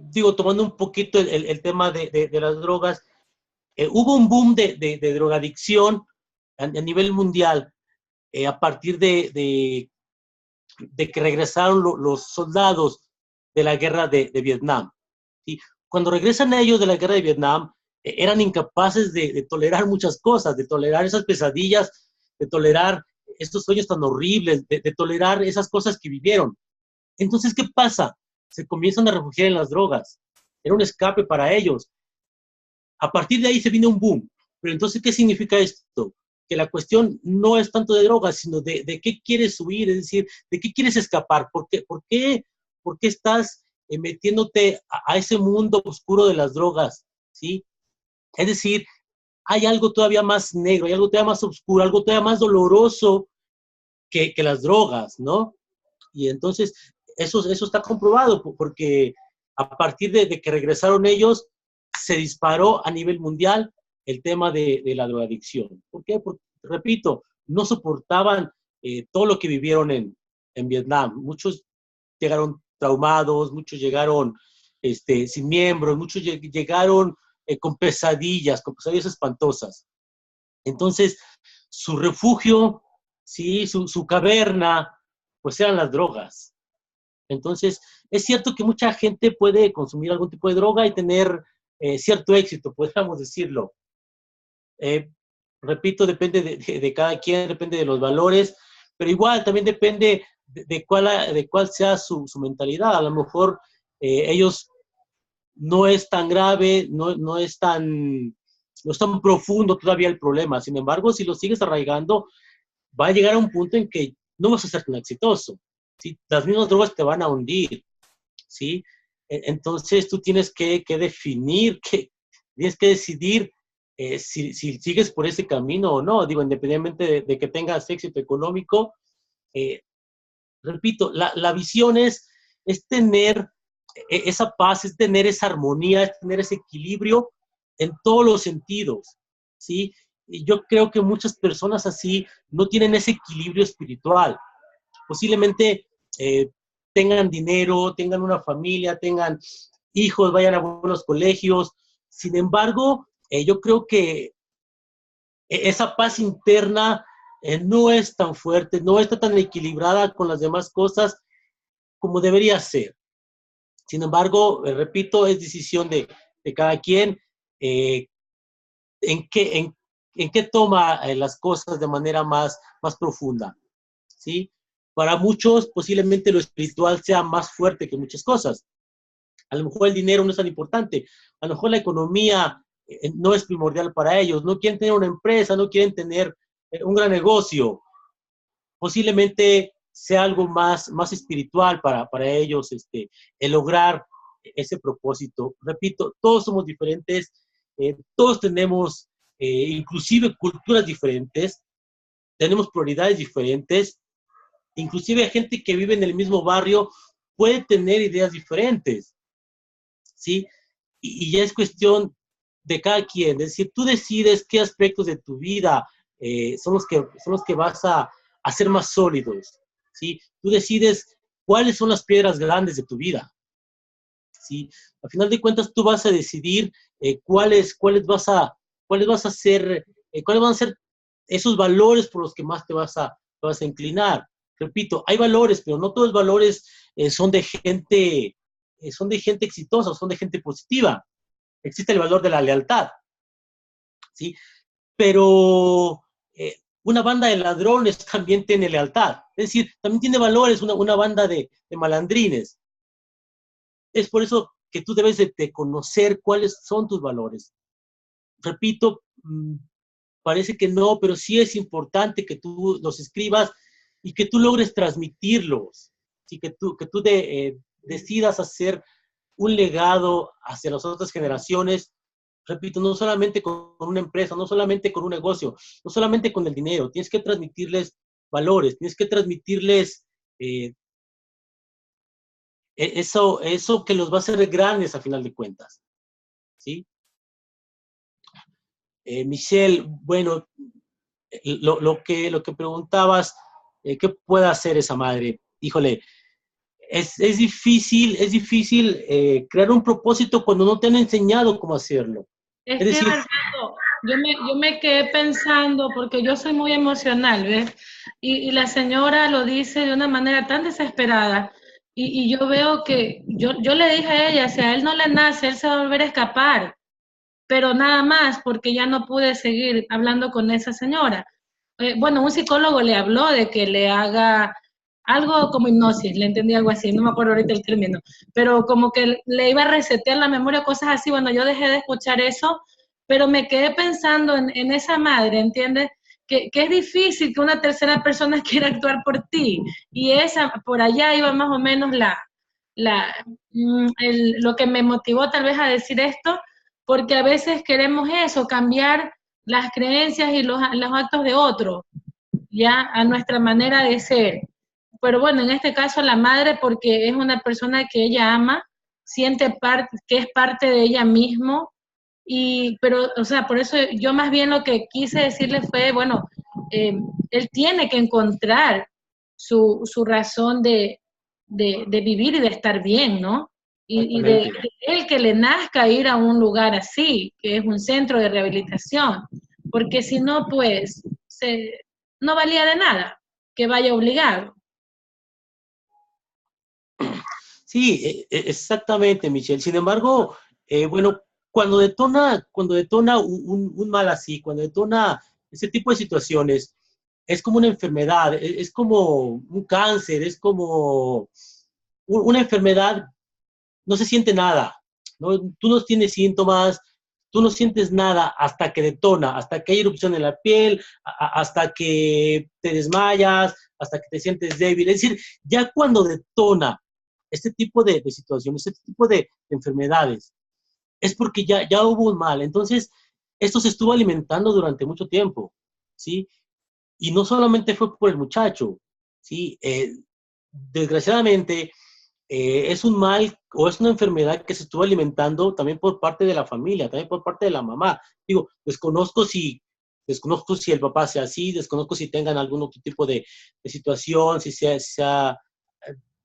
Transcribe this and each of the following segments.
digo, tomando un poquito el tema de las drogas, hubo un boom de drogadicción a nivel mundial a partir de que regresaron los soldados de la guerra de Vietnam. ¿Sí? Cuando regresan ellos de la guerra de Vietnam, eran incapaces de tolerar muchas cosas, de tolerar esas pesadillas, de tolerar estos sueños tan horribles, de tolerar esas cosas que vivieron. Entonces, ¿qué pasa? Se comienzan a refugiar en las drogas. Era un escape para ellos. A partir de ahí se viene un boom. Pero entonces, ¿qué significa esto? Que la cuestión no es tanto de drogas, sino de qué quieres huir, es decir, de qué quieres escapar, por qué estás metiéndote a ese mundo oscuro de las drogas, ¿sí? Es decir, hay algo todavía más negro, hay algo todavía más oscuro, algo todavía más doloroso que las drogas, ¿no? Y entonces, eso está comprobado, porque a partir de que regresaron ellos, se disparó a nivel mundial el tema de la drogadicción. ¿Por qué? Porque, repito, no soportaban todo lo que vivieron en Vietnam. Muchos llegaron traumados, muchos llegaron sin miembros, muchos llegaron con pesadillas espantosas. Entonces, su refugio, ¿sí? Su caverna, pues eran las drogas. Entonces, es cierto que mucha gente puede consumir algún tipo de droga y tener cierto éxito, podríamos decirlo. Eh, Repito, depende de cada quien, depende de los valores, pero igual también depende de cuál sea su mentalidad. A lo mejor ellos no es tan grave, no es tan profundo todavía el problema. Sin embargo, si lo sigues arraigando, va a llegar a un punto en que no vas a ser tan exitoso. ¿Sí? Las mismas drogas te van a hundir. ¿Sí? Entonces tú tienes que definir, tienes que decidir si sigues por ese camino o no. Digo, independientemente de que tengas éxito económico, eh, repito, la visión es tener esa paz, es tener esa armonía, es tener ese equilibrio en todos los sentidos, ¿sí? Y yo creo que muchas personas así no tienen ese equilibrio espiritual. Posiblemente eh, tengan dinero, tengan una familia, tengan hijos, vayan a buenos colegios. Sin embargo, yo creo que esa paz interna no es tan fuerte, no está tan equilibrada con las demás cosas como debería ser. Sin embargo, repito, es decisión de cada quien eh, en qué toma las cosas de manera más profunda, ¿sí? Para muchos, posiblemente lo espiritual sea más fuerte que muchas cosas. A lo mejor el dinero no es tan importante, a lo mejor la economía no es primordial para ellos, no quieren tener una empresa, no quieren tener un gran negocio, posiblemente sea algo más espiritual para ellos, el lograr ese propósito. Repito, todos somos diferentes, todos tenemos inclusive culturas diferentes, tenemos prioridades diferentes, inclusive gente que vive en el mismo barrio puede tener ideas diferentes, ¿sí? Y ya es cuestión de cada quien, es decir, tú decides qué aspectos de tu vida son los que vas a hacer más sólidos, ¿sí? Tú decides cuáles son las piedras grandes de tu vida, ¿sí? Al final de cuentas, tú vas a decidir cuáles vas a ser, cuáles van a ser esos valores por los que más te vas a inclinar. Repito, hay valores, pero no todos los valores son de gente exitosa, son de gente positiva. Existe el valor de la lealtad, ¿sí? Pero una banda de ladrones también tiene lealtad. Es decir, también tiene valores una banda de malandrines. Es por eso que tú debes de conocer cuáles son tus valores. Repito, parece que no, pero sí es importante que tú los escribas y que tú logres transmitirlos. Y que tú decidas hacer un legado hacia las otras generaciones. Repito, no solamente con una empresa, no solamente con un negocio, no solamente con el dinero, tienes que transmitirles valores, tienes que transmitirles eso que los va a hacer grandes a final de cuentas, ¿sí? Michelle, bueno, lo que preguntabas, ¿qué puede hacer esa madre? Híjole, es difícil crear un propósito cuando no te han enseñado cómo hacerlo. Es Es que, decir, Bernardo, yo me quedé pensando, porque yo soy muy emocional, ¿ves? Y la señora lo dice de una manera tan desesperada. Y yo veo que, yo le dije a ella, si a él no le nace, él se va a volver a escapar. Pero nada más, porque ya no pude seguir hablando con esa señora. Bueno, un psicólogo le habló de que le haga algo como hipnosis, le entendí algo así, no me acuerdo ahorita el término, pero como que le iba a resetear la memoria, cosas así. Bueno, yo dejé de escuchar eso, pero me quedé pensando en esa madre, ¿entiendes? Que es difícil que una tercera persona quiera actuar por ti, y esa, por allá iba más o menos la, lo que me motivó tal vez a decir esto, porque a veces queremos eso, cambiar las creencias y los actos de otro, ya a nuestra manera de ser. Pero bueno, en este caso la madre, porque es una persona que ella ama, siente parte, que es parte de ella mismo, y, pero, o sea, por eso yo más bien lo que quise decirle fue, bueno, él tiene que encontrar su razón de vivir y de estar bien, ¿no? Y de exactamente. él que le nazca ir a un lugar así, que es un centro de rehabilitación, porque si no, pues, no valía de nada que vaya obligado. Sí, exactamente, Michelle. Sin embargo, bueno, cuando detona un mal así, cuando detona ese tipo de situaciones, es como una enfermedad, es como un cáncer, es como una enfermedad, no se siente nada, ¿no? Tú no tienes síntomas, tú no sientes nada hasta que detona, hasta que hay erupción en la piel, hasta que te desmayas, hasta que te sientes débil. Es decir, ya cuando detona este tipo de situaciones, este tipo de enfermedades, es porque ya hubo un mal. Entonces, esto se estuvo alimentando durante mucho tiempo, ¿sí? Y no solamente fue por el muchacho, ¿sí? Desgraciadamente, es un mal o es una enfermedad que se estuvo alimentando también por parte de la familia, también por parte de la mamá. Digo, desconozco si el papá sea así, desconozco si tengan algún otro tipo de situación, si sea,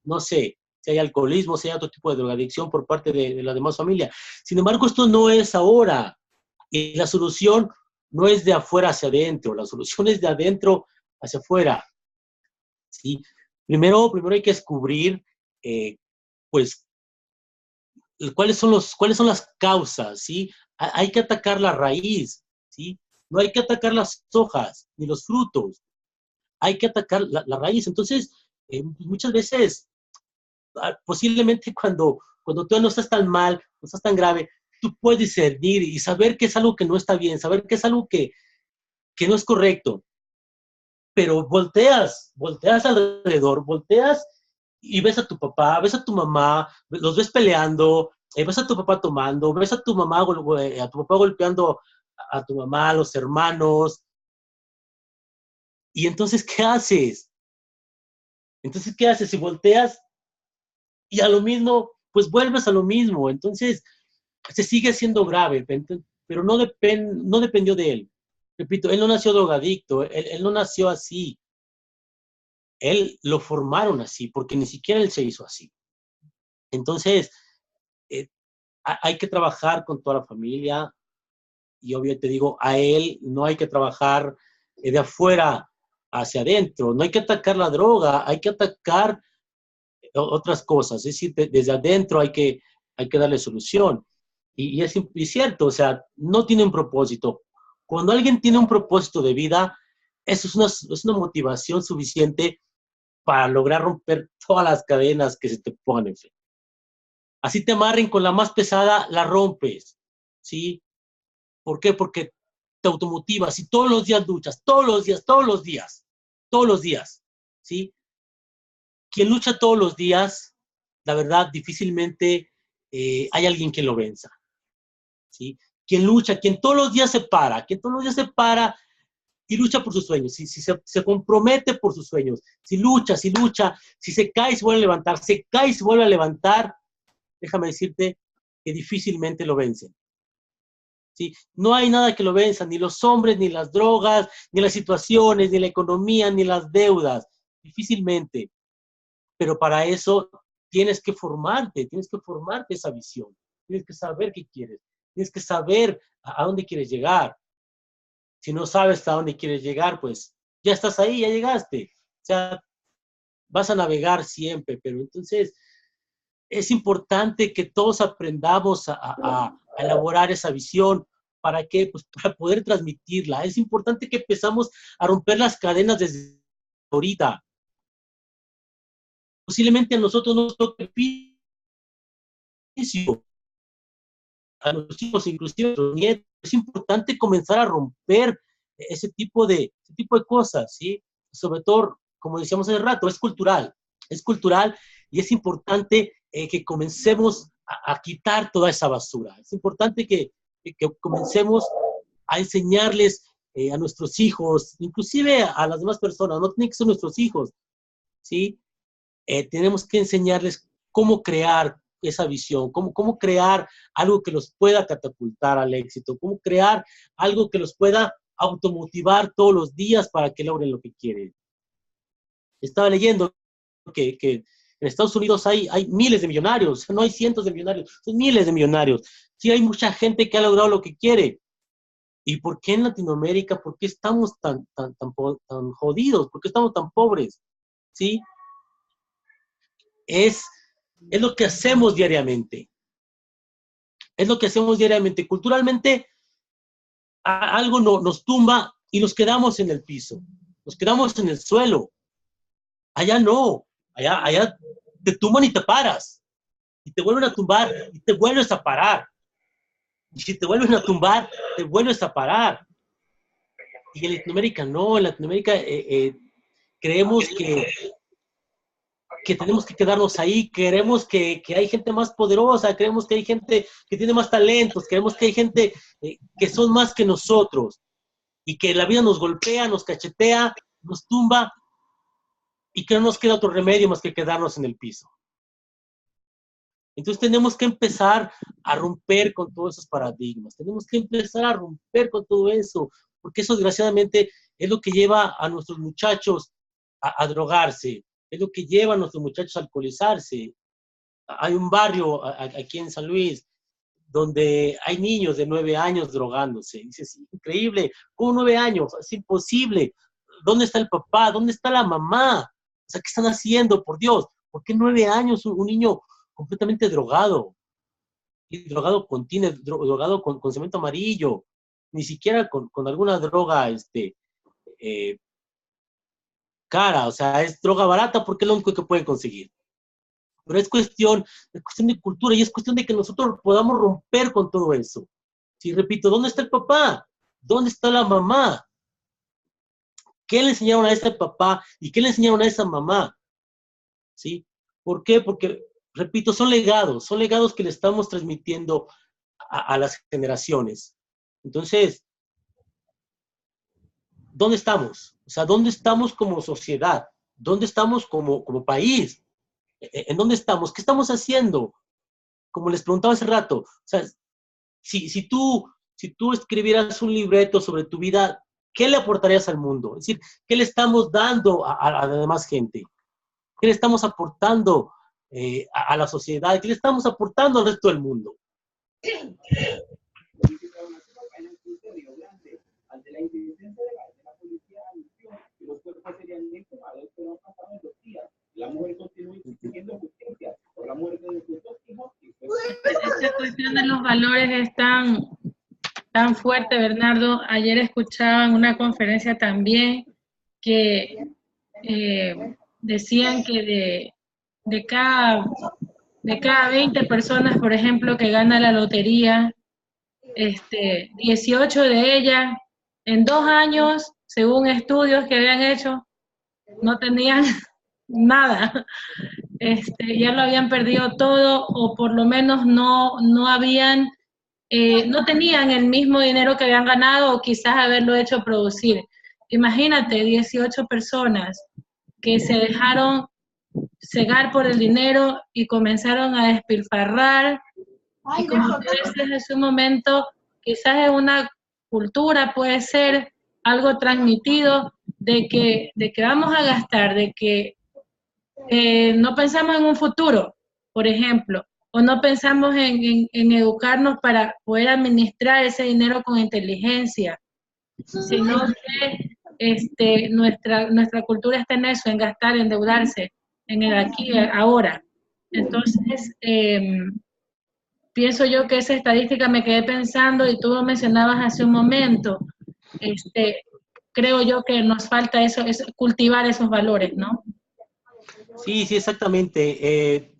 no sé, si hay alcoholismo, si hay otro tipo de drogadicción por parte de la demás familia. Sin embargo, esto no es ahora. Y la solución no es de afuera hacia adentro, la solución es de adentro hacia afuera. ¿Sí? Primero hay que descubrir, pues, cuáles son las causas, ¿sí? Hay que atacar la raíz, ¿sí? No hay que atacar las hojas ni los frutos, hay que atacar la raíz. Entonces, muchas veces, posiblemente cuando tú no estás tan mal, no estás tan grave, tú puedes discernir y saber que es algo que no está bien, saber que es algo que no es correcto, pero volteas alrededor, volteas y ves a tu papá, ves a tu mamá, los ves peleando, ves a tu papá tomando, ves a tu mamá, a tu papá golpeando a tu mamá, a los hermanos, y entonces, ¿qué haces? Entonces, ¿qué haces? Si volteas y a lo mismo, pues vuelves a lo mismo, entonces se sigue siendo grave, pero no dependió de él. Repito, él no nació drogadicto, él no nació así, él lo formaron así, porque ni siquiera él se hizo así. Entonces, eh, hay que trabajar con toda la familia y obvio te digo, a él no hay que trabajar de afuera hacia adentro, no hay que atacar la droga, hay que atacar otras cosas, es decir, desde adentro hay que darle solución. Y es cierto, o sea, no tiene un propósito. Cuando alguien tiene un propósito de vida, eso es una motivación suficiente para lograr romper todas las cadenas que se te ponen. Así te amarren con la más pesada, la rompes, ¿sí? ¿Por qué? Porque te automotivas y todos los días luchas, todos los días, todos los días, todos los días, ¿sí? Quien lucha todos los días, la verdad, difícilmente hay alguien que lo venza, ¿sí? Quien lucha, quien todos los días se para, quien todos los días se para y lucha por sus sueños, si se compromete por sus sueños, si lucha, si se cae y se vuelve a levantar, se cae y se vuelve a levantar, déjame decirte que difícilmente lo vencen. ¿Sí? No hay nada que lo venza, ni los hombres, ni las drogas, ni las situaciones, ni la economía, ni las deudas, difícilmente. Pero para eso tienes que formarte esa visión, tienes que saber qué quieres, tienes que saber a dónde quieres llegar. Si no sabes a dónde quieres llegar, pues ya estás ahí, ya llegaste. O sea, vas a navegar siempre, pero entonces es importante que todos aprendamos a elaborar esa visión. ¿Para qué? Pues para poder transmitirla. Es importante que empezamos a romper las cadenas desde ahorita. Posiblemente a nosotros nos toque el difícil, a nuestros hijos, inclusive a nuestros nietos. Es importante comenzar a romper ese tipo de cosas, ¿sí? Sobre todo, como decíamos hace rato, es cultural y es importante que comencemos a quitar toda esa basura. Es importante que comencemos a enseñarles a nuestros hijos, inclusive a las demás personas, no tienen que ser nuestros hijos, ¿sí? Tenemos que enseñarles cómo crear esa visión, cómo crear algo que los pueda catapultar al éxito, cómo crear algo que los pueda automotivar todos los días para que logren lo que quieren. Estaba leyendo que en Estados Unidos hay miles de millonarios, no hay cientos de millonarios, son miles de millonarios. Sí, hay mucha gente que ha logrado lo que quiere. ¿Y por qué en Latinoamérica? ¿Por qué estamos tan jodidos? ¿Por qué estamos tan pobres? ¿Sí? Es lo que hacemos diariamente. Es lo que hacemos diariamente. Culturalmente, algo nos tumba y nos quedamos en el piso. Nos quedamos en el suelo. Allá no. Allá te tumban y te paras. Y te vuelven a tumbar y te vuelves a parar. Y si te vuelven a tumbar, te vuelves a parar. Y en Latinoamérica no. En Latinoamérica creemos que tenemos que quedarnos ahí, creemos que hay gente más poderosa, creemos que hay gente que tiene más talentos, creemos que hay gente que son más que nosotros y que la vida nos golpea, nos cachetea, nos tumba y que no nos queda otro remedio más que quedarnos en el piso. Entonces tenemos que empezar a romper con todos esos paradigmas, tenemos que empezar a romper con todo eso, porque eso desgraciadamente es lo que lleva a nuestros muchachos a drogarse, es lo que lleva a nuestros muchachos a alcoholizarse. Hay un barrio aquí en San Luis donde hay niños de 9 años drogándose. Dices, increíble, ¿cómo 9 años? Es imposible. ¿Dónde está el papá? ¿Dónde está la mamá? O sea, ¿qué están haciendo? Por Dios, ¿por qué 9 años un niño completamente drogado? Y drogado con tiner, drogado con cemento amarillo, ni siquiera con alguna droga cara, o sea, es droga barata porque es lo único que pueden conseguir. Pero es cuestión de cultura y es cuestión de que nosotros podamos romper con todo eso. Sí, repito, ¿dónde está el papá? ¿Dónde está la mamá? ¿Qué le enseñaron a ese papá y qué le enseñaron a esa mamá? ¿Sí? ¿Por qué? Porque, repito, son legados que le estamos transmitiendo a las generaciones. Entonces, ¿dónde estamos? O sea, ¿dónde estamos como sociedad? ¿Dónde estamos como país? ¿En dónde estamos? ¿Qué estamos haciendo? Como les preguntaba hace rato, o sea, si tú escribieras un libreto sobre tu vida, ¿qué le aportarías al mundo? Es decir, ¿qué le estamos dando a la demás gente? ¿Qué le estamos aportando a la sociedad? ¿Qué le estamos aportando al resto del mundo? La mujer continúa exigiendo justicia por la muerte de sus 2 hijos. Esta cuestión de los valores es tan fuerte, Bernardo. Ayer escuchaba en una conferencia también que decían que de cada 20 personas, por ejemplo, que gana la lotería, 18 de ellas en 2 años, según estudios que habían hecho, no tenían nada. Ya lo habían perdido todo o por lo menos no tenían el mismo dinero que habían ganado o quizás haberlo hecho producir. Imagínate, 18 personas que se dejaron cegar por el dinero y comenzaron a despilfarrar. Y como tú dices hace un momento, quizás es una cultura, puede ser algo transmitido de que vamos a gastar, de que no pensamos en un futuro, por ejemplo, o no pensamos en educarnos para poder administrar ese dinero con inteligencia, sino que nuestra cultura está en eso, en gastar, en endeudarse, en el aquí, ahora. Entonces, pienso yo que esa estadística me quedé pensando, y tú lo mencionabas hace un momento, creo yo que nos falta eso, cultivar esos valores, ¿no? Sí, sí, exactamente.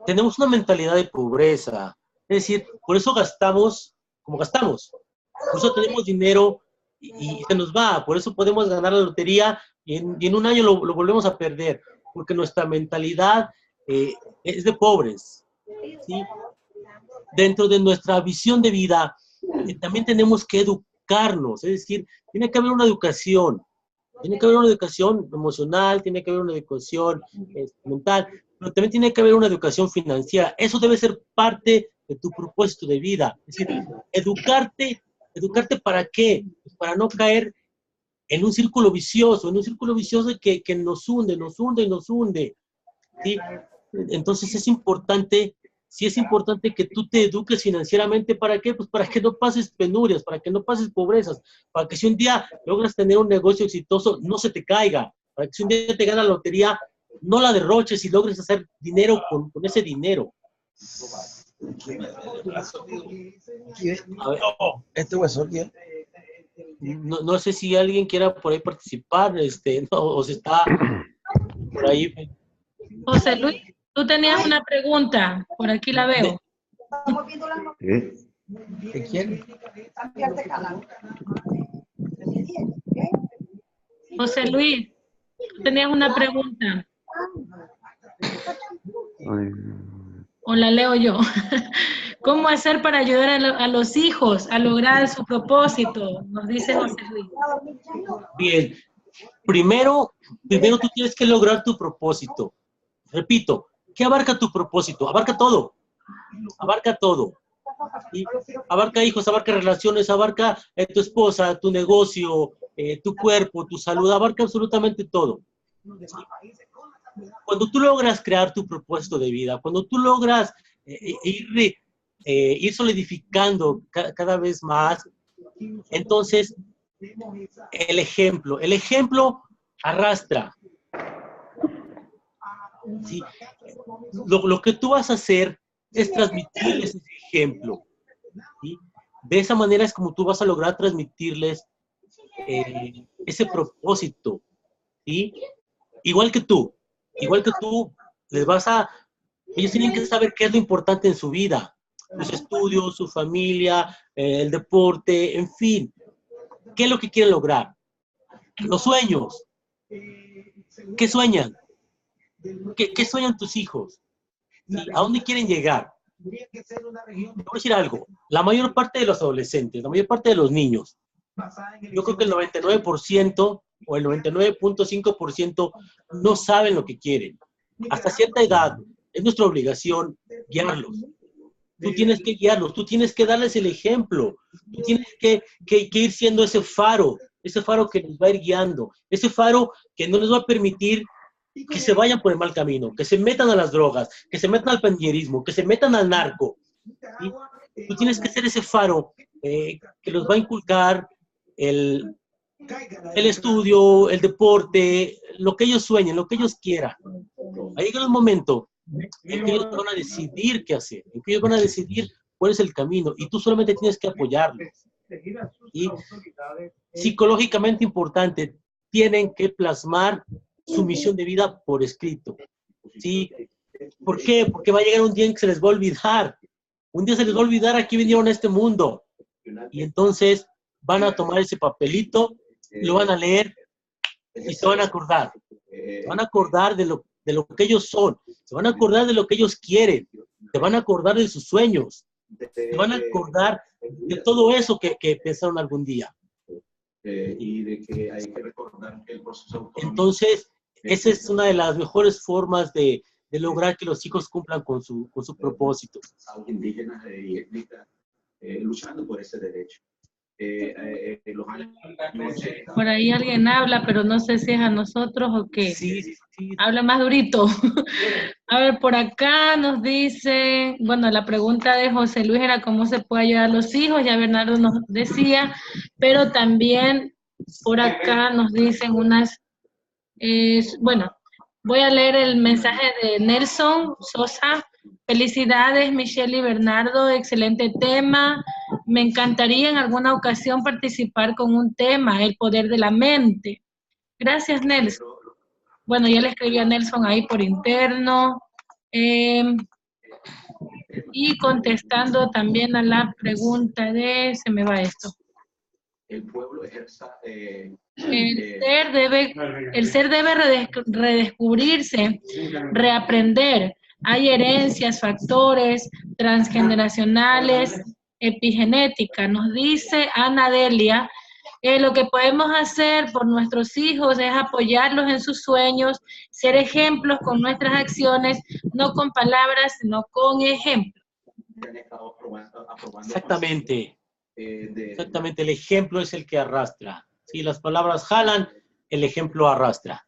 Tenemos una mentalidad de pobreza. Es decir, por eso gastamos como gastamos. Por eso tenemos dinero y se nos va. Por eso podemos ganar la lotería y en un año lo volvemos a perder. Porque nuestra mentalidad es de pobres. ¿Sí? Dentro de nuestra visión de vida, también tenemos que educarnos. Es decir, tiene que haber una educación. Tiene que haber una educación emocional, tiene que haber una educación mental, pero también tiene que haber una educación financiera. Eso debe ser parte de tu propósito de vida. Es decir, educarte ¿para qué? Pues para no caer en un círculo vicioso, que nos hunde, nos hunde y nos hunde. ¿Sí? Entonces es importante, sí es importante que tú te eduques financieramente. ¿Para qué? Pues para que no pases penurias, para que no pases pobrezas, para que si un día logras tener un negocio exitoso, no se te caiga, para que si un día te gana la lotería, no la derroches y logres hacer dinero con ese dinero. A ver, ¿Este hueso quién? no sé si alguien quiera por ahí participar, no, o se está por ahí. José Luis, tú tenías una pregunta, por aquí la veo. ¿De quién? José Luis, tú tenías una pregunta. O la leo yo. ¿Cómo hacer para ayudar a los hijos a lograr su propósito? Nos dice José Luis. Bien, primero tú tienes que lograr tu propósito. Repito, ¿qué abarca tu propósito? Abarca todo. Abarca todo. ¿Sí? Abarca hijos, abarca relaciones, abarca tu esposa, tu negocio, tu cuerpo, tu salud, abarca absolutamente todo. ¿Sí? Cuando tú logras crear tu propósito de vida, cuando tú logras ir solidificando cada vez más, entonces el ejemplo arrastra. ¿Sí? Lo que tú vas a hacer es transmitirles ese ejemplo. ¿Sí? De esa manera es como tú vas a lograr transmitirles ese propósito. ¿Sí? Igual que tú, ellos tienen que saber qué es lo importante en su vida, sus estudios, su familia, el deporte, en fin, qué es lo que quieren lograr. Los sueños, ¿qué sueñan? ¿Qué sueñan tus hijos? ¿Sí? ¿A dónde quieren llegar? Te voy a decir algo, la mayor parte de los adolescentes, la mayor parte de los niños, yo creo que el 99% o el 99.5% no saben lo que quieren. Hasta cierta edad es nuestra obligación guiarlos. Tú tienes que guiarlos, tú tienes que darles el ejemplo, tú tienes que ir siendo ese faro que nos va a ir guiando, ese faro que no les va a permitir que se vayan por el mal camino, que se metan a las drogas, que se metan al pandillerismo, que se metan al narco. ¿Sí? Tú tienes que ser ese faro que los va a inculcar el estudio, el deporte, lo que ellos sueñen, lo que ellos quieran. Va a llegar el momento en que ellos van a decidir qué hacer, en que ellos van a decidir cuál es el camino, y tú solamente tienes que apoyarlos. Y psicológicamente importante, tienen que plasmar su misión de vida por escrito. ¿Sí? ¿Por qué? Porque va a llegar un día en que se les va a olvidar. Un día se les va a olvidar a qué vinieron a este mundo. Y entonces van a tomar ese papelito, lo van a leer y se van a acordar. Se van a acordar de lo que ellos son. Se van a acordar de lo que ellos quieren. Se van a acordar de sus sueños. Se van a acordar de todo eso que pensaron algún día. Y de que hay que recordar que el proceso autónomo. Entonces, esa es una de las mejores formas de lograr que los hijos cumplan con su propósito. Indígenas y étnicas luchando por ese derecho. los años 80. Por ahí alguien habla, pero no sé si es a nosotros o qué. Sí, sí. Habla más durito. A ver, por acá nos dice, bueno, la pregunta de José Luis era cómo se puede ayudar a los hijos, ya Bernardo nos decía, pero también por acá nos dicen unas, bueno, voy a leer el mensaje de Nelson Sosa. Felicidades, Michelle y Bernardo, excelente tema. Me encantaría en alguna ocasión participar con un tema, el poder de la mente. Gracias, Nelson. Bueno, ya le escribí a Nelson ahí por interno. Y contestando también a la pregunta de, se me va esto. El pueblo ejerza... El ser debe redescubrirse, reaprender. Hay herencias, factores transgeneracionales, epigenética. Nos dice Ana Delia, lo que podemos hacer por nuestros hijos es apoyarlos en sus sueños, ser ejemplos con nuestras acciones, no con palabras, sino con ejemplos. Exactamente. Exactamente, el ejemplo es el que arrastra. Si las palabras jalan, el ejemplo arrastra.